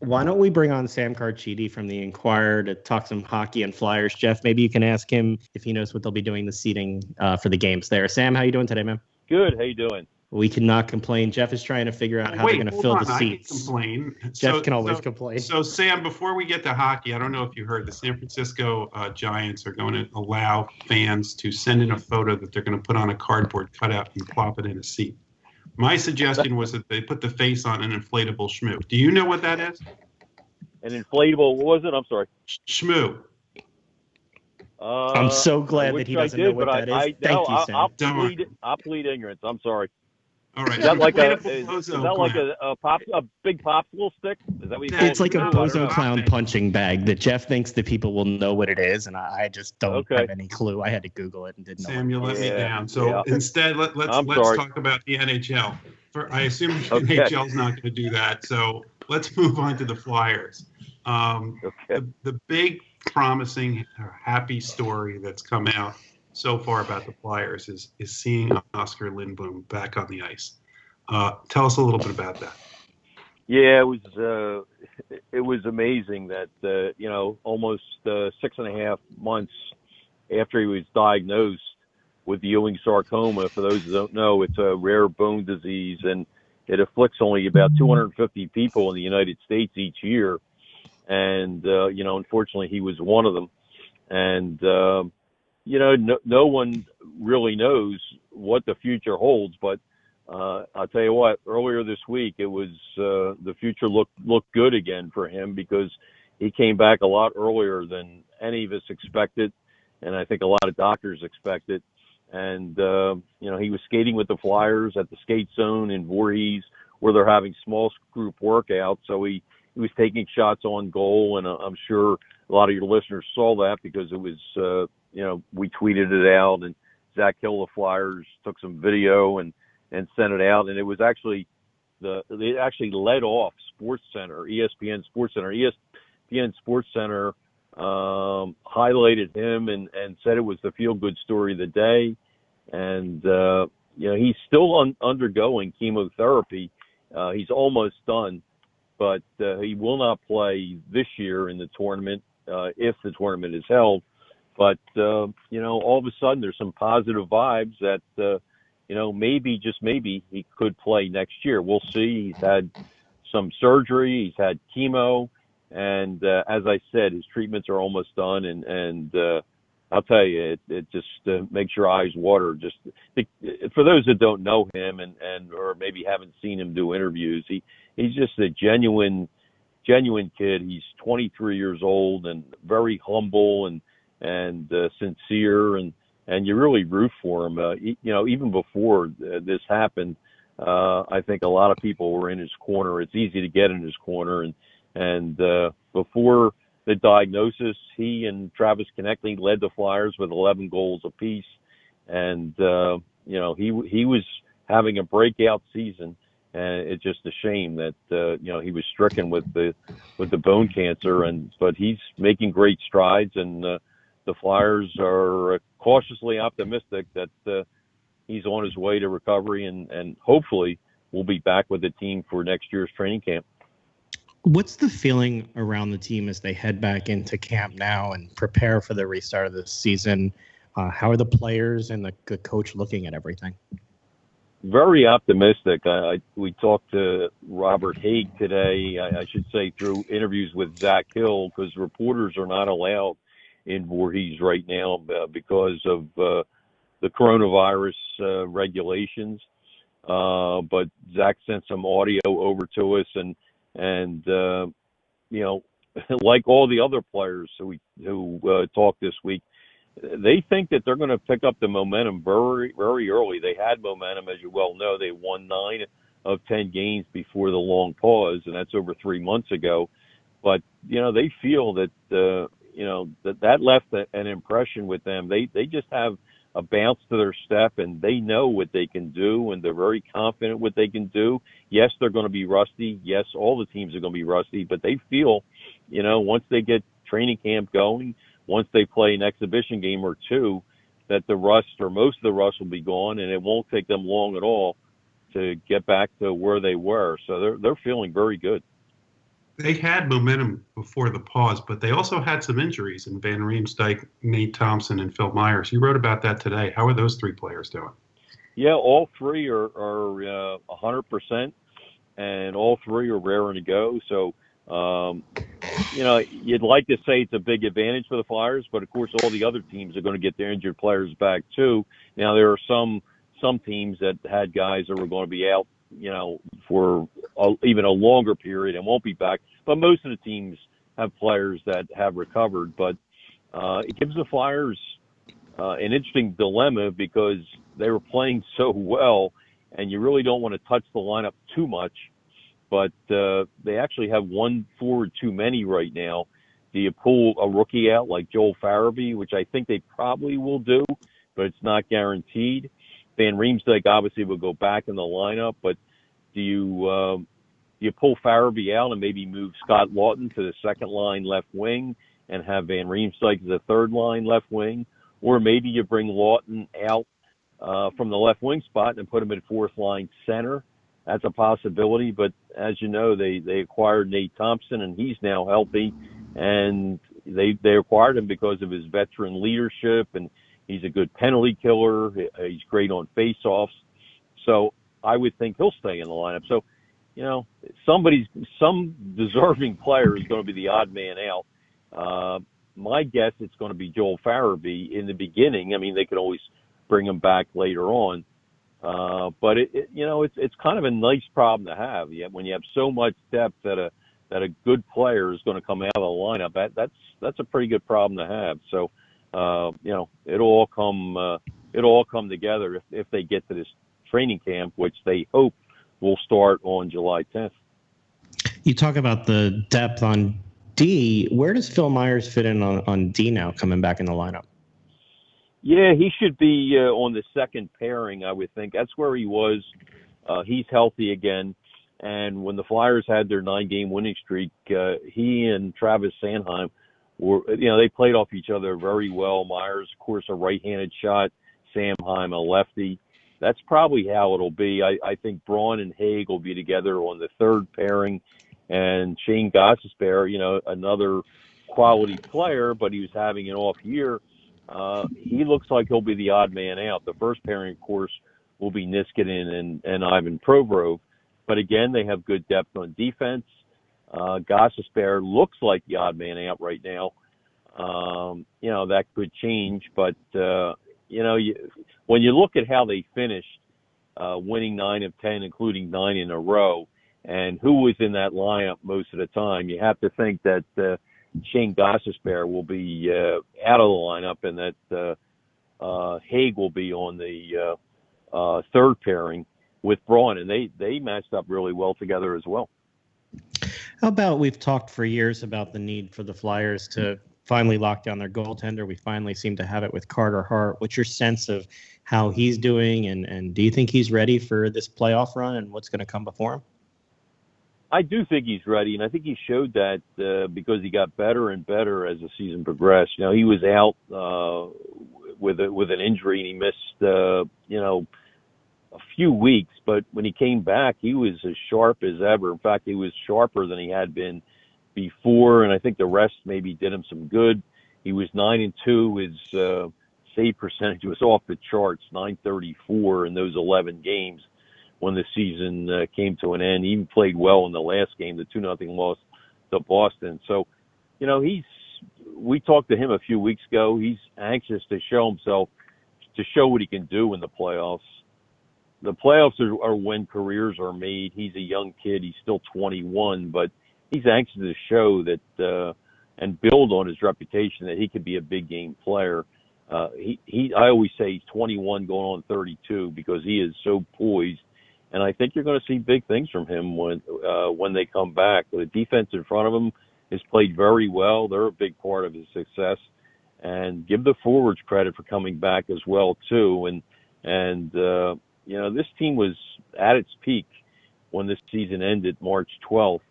Why don't we bring on Sam Carchidi from the Inquirer to talk some hockey and Flyers? Jeff, maybe you can ask him if he knows what they'll be doing the seating for the games there. Sam, how you doing today, man? Good. How you doing? We cannot complain. Jeff is trying to figure out how they're going to fill the seats. I can complain. Jeff can always complain. So, Sam, before we get to hockey, I don't know if you heard the San Francisco Giants are going to allow fans to send in a photo that they're going to put on a cardboard cutout and plop it in a seat. My suggestion was that they put the face on an inflatable schmoo. Do you know what that is? An inflatable, what was it? I'm sorry. Schmoo. I'm so glad that he doesn't know what that is. Thank you, Sam. I'll plead ignorance. I'm sorry. All right. Is that like a big popsicle stick? Is that what you call it? It's like a bozo clown punching bag that Jeff thinks that people will know what it is, and I just don't have any clue. I had to Google it and didn't know. Sam, you let me down. So instead, let's talk about the NHL. I assume the NHL is not going to do that. So let's move on to the Flyers. The big, promising, happy story that's come out so far about the Flyers is seeing Oscar Lindblom back on the ice. Tell us a little bit about that. Yeah, it was amazing that almost 6.5 months after he was diagnosed with the Ewing sarcoma. For those who don't know, it's a rare bone disease, and it afflicts only about 250 people in the United States each year. And unfortunately, he was one of them. And no one really knows what the future holds, but I'll tell you what, earlier this week, it was the future looked good again for him because he came back a lot earlier than any of us expected, and I think a lot of doctors expected. And, he was skating with the Flyers at the skate zone in Voorhees where they're having small group workouts, so he was taking shots on goal, and I'm sure a lot of your listeners saw that because it was we tweeted it out, and Zach Hill, the Flyers, took some video and sent it out. And it was actually they actually led off ESPN Sports Center highlighted him and said it was the feel-good story of the day. And, he's still undergoing chemotherapy. He's almost done, but he will not play this year in the tournament if the tournament is held. But, all of a sudden there's some positive vibes that, maybe, just maybe, he could play next year. We'll see. He's had some surgery. He's had chemo. And as I said, his treatments are almost done. And I'll tell you, it just makes your eyes water. Just for those that don't know him and or maybe haven't seen him do interviews, he's just a genuine kid. He's 23 years old and very humble and sincere, and you really root for him. Even before this happened, I think a lot of people were in his corner. It's easy to get in his corner, and before the diagnosis, he and Travis Konecny led the Flyers with 11 goals apiece, and he was having a breakout season. And it's just a shame that he was stricken with the bone cancer, but he's making great strides, and the Flyers are cautiously optimistic that he's on his way to recovery, and hopefully will be back with the team for next year's training camp. What's the feeling around the team as they head back into camp now and prepare for the restart of the season? How are the players and the coach looking at everything? Very optimistic. We talked to Robert Haig today, I should say, through interviews with Zach Hill, because reporters are not allowed in Voorhees right now because of the coronavirus regulations. But Zach sent some audio over to us, and like all the other players who talked this week, they think that they're going to pick up the momentum very, very early. They had momentum, as you well know. They won 9 of 10 games before the long pause, and that's over 3 months ago. But, they feel that, that left an impression with them. They just have a bounce to their step, and they know what they can do, and they're very confident what they can do. Yes, they're going to be rusty. Yes, all the teams are going to be rusty, but they feel, once they get training camp going, once they play an exhibition game or two, that the rust or most of the rust will be gone, and it won't take them long at all to get back to where they were. So they're feeling very good. they had momentum before the pause, but they also had some injuries in Van Riemsdyk, Nate Thompson, and Phil Myers. You wrote about that today. How are those three players doing? Yeah, all three are 100%, and all three are raring to go. So, you'd like to say it's a big advantage for the Flyers, but of course all the other teams are going to get their injured players back too. Now there are some teams that had guys that were going to be out, for even a longer period and won't be back. But most of the teams have players that have recovered. But it gives the Flyers an interesting dilemma because they were playing so well, and you really don't want to touch the lineup too much. But they actually have one forward too many right now. Do you pull a rookie out like Joel Farabee, which I think they probably will do, but it's not guaranteed. Van Riemsdyk obviously will go back in the lineup, but do you pull Farabee out and maybe move Scott Lawton to the second line left wing and have Van Riemsdyk as the third line left wing? Or maybe you bring Lawton out from the left wing spot and put him at fourth line center. That's a possibility, but as you know, they acquired Nate Thompson, and he's now healthy, and they acquired him because of his veteran leadership, and he's a good penalty killer. He's great on faceoffs. So I would think he'll stay in the lineup. So, some deserving player is going to be the odd man out. My guess it's going to be Joel Farabee in the beginning. I mean, they could always bring him back later on. But it's kind of a nice problem to have. When you have so much depth that a good player is going to come out of the lineup, that's a pretty good problem to have. So, it'll all come together if they get to this training camp, which they hope will start on July 10th. You talk about the depth on D. Where does Phil Myers fit in on D now, coming back in the lineup? Yeah, he should be on the second pairing, I would think. That's where he was. He's healthy again. And when the Flyers had their 9-game winning streak, he and Travis Sanheim they played off each other very well. Myers, of course, a right-handed shot. Sanheim, a lefty. That's probably how it'll be. I think Braun and Haig will be together on the third pairing. And Shane Gostisbehere, another quality player, but he was having an off year. He looks like he'll be the odd man out. The first pairing, of course, will be Niskanen and Ivan Provorov. But again, they have good depth on defense. Gostisbehere looks like the odd man out right now. That could change. But, when you look at how they finished, winning 9 of 10, including 9 in a row, and who was in that lineup most of the time, you have to think that Shane Gostisbehere will be out of the lineup, and that Haig will be on the third pairing with Braun, and they matched up really well together as well. How about, we've talked for years about the need for the Flyers to finally lock down their goaltender. We finally seem to have it with Carter Hart. What's your sense of how he's doing, and do you think he's ready for this playoff run and what's going to come before him? I do think he's ready, and I think he showed that because he got better and better as the season progressed. He was out with an injury, and he missed a few weeks. But when he came back, he was as sharp as ever. In fact, he was sharper than he had been before, and I think the rest maybe did him some good. He was 9-2. His save percentage was off the charts, .934 in those 11 games. When the season came to an end, he even played well in the last game, the 2-0 loss to Boston. So, we talked to him a few weeks ago. He's anxious to show himself, to show what he can do in the playoffs. The playoffs are when careers are made. He's a young kid. He's still 21, but he's anxious to show that and build on his reputation that he could be a big game player. I always say he's 21 going on 32 because he is so poised. And I think you're going to see big things from him when they come back. The defense in front of him has played very well. They're a big part of his success. And give the forwards credit for coming back as well, too. And this team was at its peak when this season ended March 12th.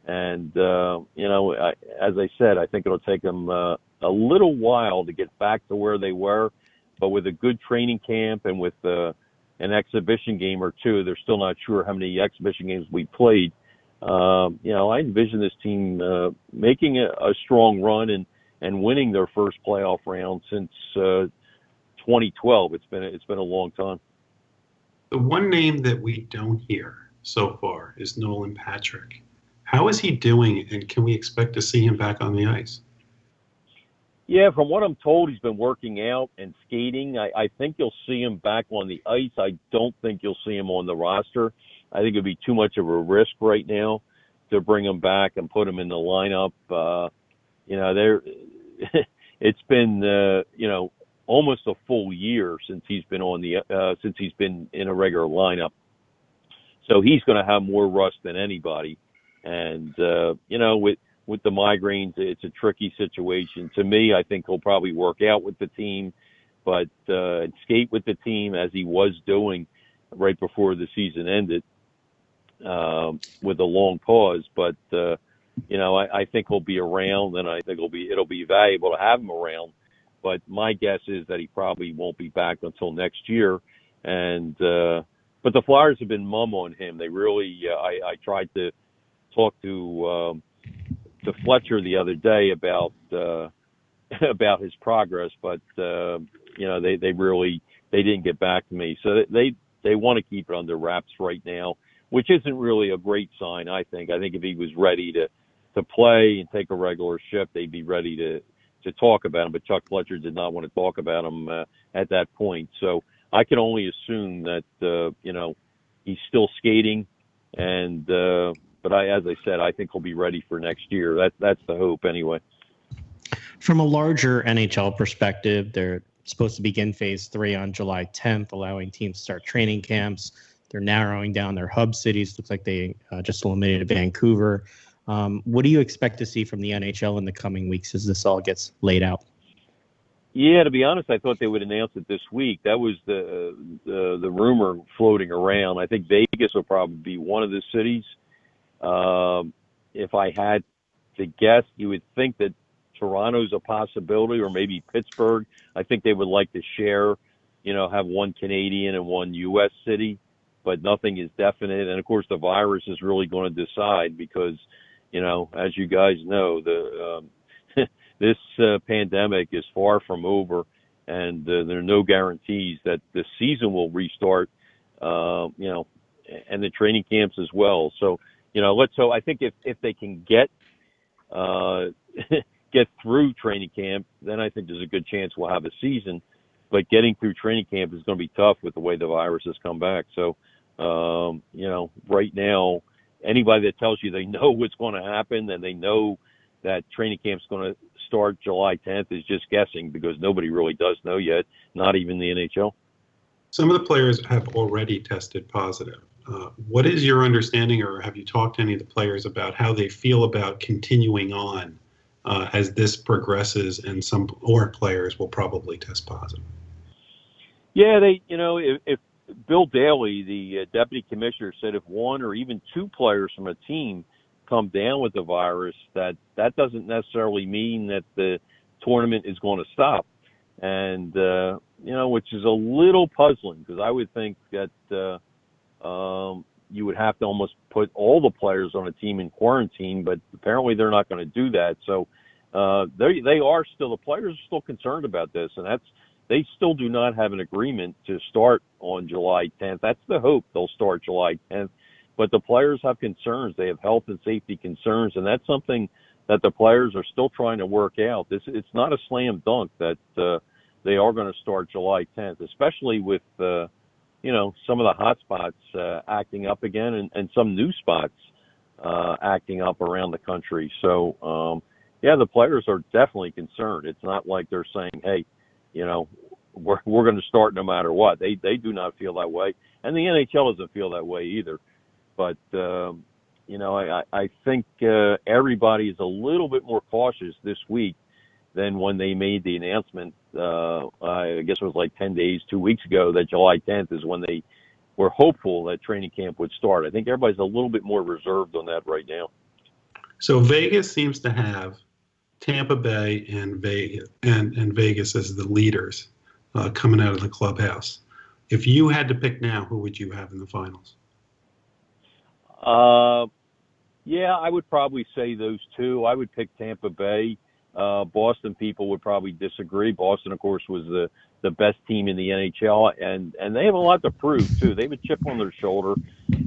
And, as I said, I think it'll take them a little while to get back to where they were. But with a good training camp and with an exhibition game or two, they're still not sure how many exhibition games we played. I envision this team making a strong run and winning their first playoff round since 2012. It's been a long time. The one name that we don't hear so far is Nolan Patrick. How is he doing, and can we expect to see him back on the ice? Yeah, from what I'm told, he's been working out and skating. I think you'll see him back on the ice. I don't think you'll see him on the roster. I think it'd be too much of a risk right now to bring him back and put him in the lineup. It's been almost a full year since he's been since he's been in a regular lineup. So he's going to have more rust than anybody. And with the migraines, it's a tricky situation. To me, I think he'll probably work out with the team, but skate with the team as he was doing right before the season ended with a long pause. But I think he'll be around, and I think it'll be valuable to have him around. But my guess is that he probably won't be back until next year. And but the Flyers have been mum on him. They really. I tried to talk to Fletcher the other day about his progress, but they didn't get back to me. So they want to keep it under wraps right now, which isn't really a great sign. I think if he was ready to play and take a regular shift, they'd be ready to talk about him. But Chuck Fletcher did not want to talk about him at that point. So I can only assume that he's still skating, and but as I said, I think he'll be ready for next year. That's the hope anyway. From a larger NHL perspective, they're supposed to begin Phase 3 on July 10th, allowing teams to start training camps. They're narrowing down their hub cities. Looks like they just eliminated Vancouver. What do you expect to see from the NHL in the coming weeks as this all gets laid out? Yeah, to be honest, I thought they would announce it this week. That was the rumor floating around. I think Vegas will probably be one of the cities. If I had to guess, you would think that Toronto's a possibility, or maybe Pittsburgh. I think they would like to share, have one Canadian and one U.S. city, but nothing is definite. And of course, the virus is really going to decide because, as you guys know, this pandemic is far from over, and there are no guarantees that the season will restart, and the training camps as well. So, let's hope. I think if they can get through training camp, then I think there's a good chance we'll have a season. But getting through training camp is going to be tough with the way the virus has come back. So, right now, anybody that tells you they know what's going to happen and they know that training camp's going to start July 10th is just guessing, because nobody really does know yet, not even the NHL. Some of the players have already tested positive. What is your understanding, or have you talked to any of the players about how they feel about continuing on as this progresses, and some or players will probably test positive? Yeah, if Bill Daly, the deputy commissioner, said if one or even two players from a team come down with the virus, that doesn't necessarily mean that the tournament is going to stop. And, which is a little puzzling, because I would think that you would have to almost put all the players on a team in quarantine, but apparently they're not going to do that. So the players are still concerned about this, and they still do not have an agreement to start on July 10th. That's the hope. They'll start July 10th. But the players have concerns. They have health and safety concerns, and that's something that the players are still trying to work out. It's not a slam dunk that they are going to start July 10th, especially with some of the hot spots acting up again, and some new spots acting up around the country. So, the players are definitely concerned. It's not like they're saying, hey, we're going to start no matter what. They do not feel that way, and the NHL doesn't feel that way either. But I think everybody is a little bit more cautious this week than when they made the announcement. I guess it was like 10 days, 2 weeks ago, that July 10th is when they were hopeful that training camp would start. I think everybody's a little bit more reserved on that right now. So Vegas seems to have Tampa Bay and Vegas as the leaders coming out of the clubhouse. If you had to pick now, who would you have in the finals? Yeah, I would probably say those two. I would pick Tampa Bay. Boston people would probably disagree. Boston, of course, was the best team in the NHL, and they have a lot to prove too. They have a chip on their shoulder.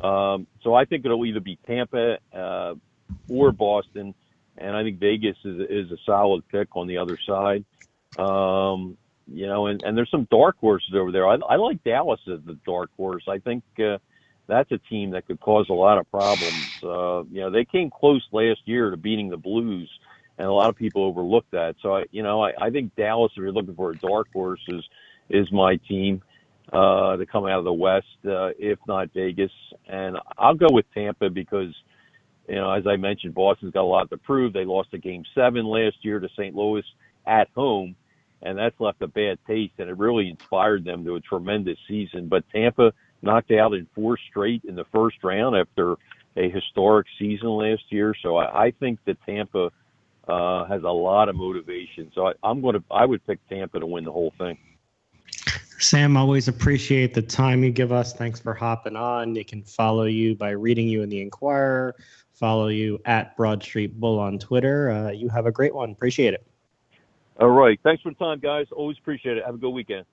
So I think it'll either be Tampa or Boston, and I think Vegas is a solid pick on the other side. You know, and there's some dark horses over there. I like Dallas as the dark horse. I think that's a team that could cause a lot of problems. You know, they came close last year to beating the Blues, and a lot of people overlooked that. So, I think Dallas, if you're looking for a dark horse, is my team to come out of the West, if not Vegas. And I'll go with Tampa because, as I mentioned, Boston's got a lot to prove. They lost a Game 7 last year to St. Louis at home, and that's left a bad taste, and it really inspired them to a tremendous season. But Tampa knocked out in 4 straight in the first round after a historic season last year. So I think that Tampa has a lot of motivation. So I would pick Tampa to win the whole thing. Sam, always appreciate the time you give us. Thanks for hopping on. They can follow you by reading you in the Inquirer, follow you at Broad Street Bull on Twitter. You have a great one. Appreciate it. All right. Thanks for the time, guys. Always appreciate it. Have a good weekend.